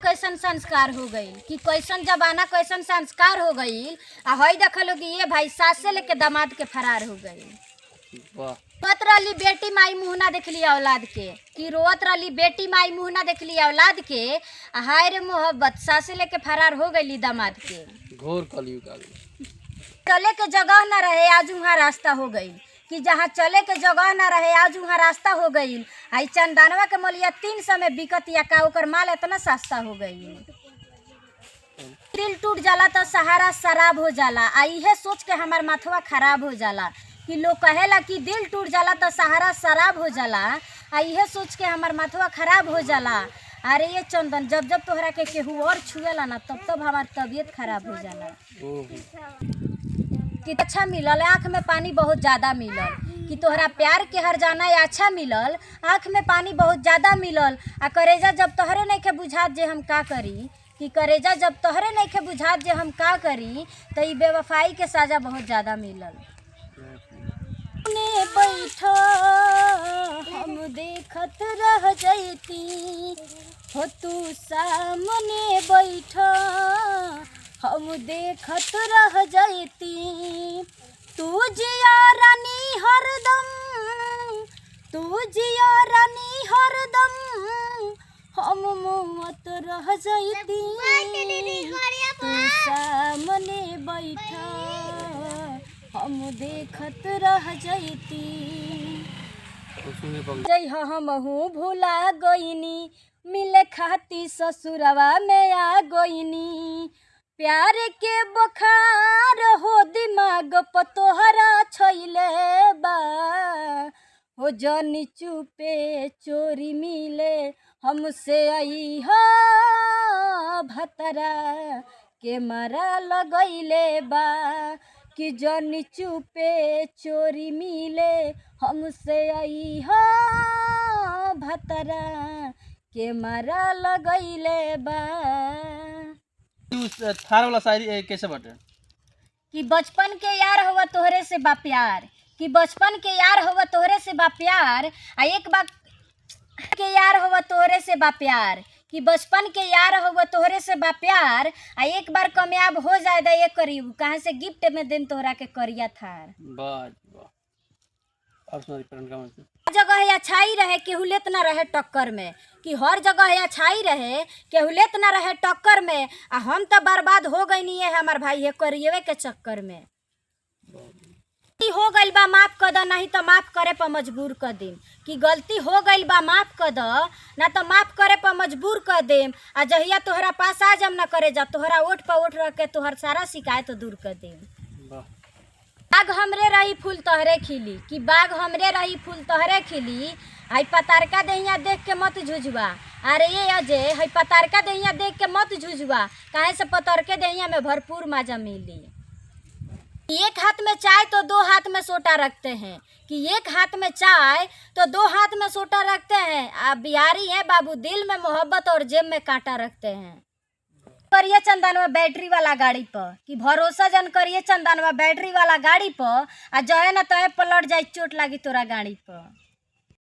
कैसन संस्कार हो गई कि कैसन जमाना कैसन संस्कार हो गई। आ हई देखलो कि ये भाई सास से लेके दामाद के फरार हो गई। रोत रही बेटी माई मुँह ना देख लिया औलाद के कि रोत रही बेटी माई मुँह ना देख लिया औलाद के। हाय रे मोहब्बत सास से लेके फरार हो गई दामाद के। घोर कलयुग आ गई। चले के जगह न रहे आज वहाँ रास्ता हो गई कि जहाँ चले के जगह न रहे आज वहाँ रास्ता हो गई। आई चंदनवा के मोलिया 300 में बिकत या का ओकर माल इतना सस्ता हो गई। दिल टूट जाला तो सहारा शराब हो जाला। आई है सोच के हमार माथवा खराब हो जाला कि लोग कहेला कि दिल टूट जाला तो सहारा शराब हो जाला। आई है सोच के हमार माथवा खराब हो जाला। अरे ये चंदन जब जब तोहरा के केहू और छुएला ना तब तब हमार तबीयत खराब हो जाला। कि अच्छा मिलल आँख में पानी बहुत ज़्यादा मिलल कि तोहरा प्यार के हर जाना अच्छा मिलल। आँख में पानी बहुत ज़्यादा मिलल। आ करेजा जब तोहरे नहीं के बुझात जे हम का करी कि करेजा जब तोहरे नहीं के बुझात जे हम का करी तो ये बेवफाई के सजा बहुत ज़्यादा मिलल। ने बैठो हम देखत रह जैती हो तू सामने बैठो हम देखत रह जैती। तू जिया रानी हरदम तू जिया रानी हरदम हम मुआत रह जैती। तू सामने बैठा हम देखत रह जैती। जय हमहू भुला गईनी मिले खाती ससुरवा में आ गईनी। प्यार के बखार हो दिमाग पतोहरा छैले बा हो जनी चुपे चोरी मिले हमसे आई हो भतरा के मारा लगैले बा कि जनी चुपे चोरी मिले हमसे आई हो भतरा के मारा लगैले बा। थार वाला शायरी कैसे बाटे कि बचपन के यार हुआ तोहरे से बा प्यार कि बचपन के यार हुआ तोहरे से बा प्यार। आ एक बार के यार हुआ तोहरे से बा प्यार कि बचपन के यार हुआ तोहरे से बा प्यार। आ एक बार कामयाब हो जाए दा ये करीब कहाँ से गिफ्ट में दिन तोहरा के करिया थार। और सुना का मतलब हर जगह अच्छाई रहे केहू लेत ना रहे टक्कर में कि हर जगह अच्छाई रहे केहू लेत ना रहे टक्कर में। आ हम तो बर्बाद हो गई नहीं है हमार भाई है करिए के चक्कर में। हो गई बा माफ कर द नहीं तो माफ करे पर मजबूर कर देम कि गलती हो गई बा माफ कर द ना तो माफ करे पर मजबूर कर देम। आ जहिया तोहरा पास आ जम ना करे जा तोहरा ओठ पर ओठ रख के तोहर सारा शिकायत दूर कर देम। बाग हमरे रही फूल तोहरे खिली कि बाग हमरे रही फूल तोहरे खिली। हई पतारका दहिया देख के मत झुझुआ। अरे ये अजय हई पतारका दहिया देख के मत झुझुआ काहे से पतारके दहिया में भरपूर मजा मिली। एक हाथ में चाय तो दो हाथ में सोटा रखते हैं कि एक हाथ में चाय तो दो हाथ में सोटा रखते हैं। आप बिहारी हैं बाबू दिल में मोहब्बत और जेब में कांटा रखते हैं। करिए चंदनवा बैटरी वाला गाड़ी पर कि भरोसा जन करिए चंदनवा बैटरी वाला गाड़ी पर। आ जहे न तहे पलट जाए चोट लागी तोरा गाड़ी पर।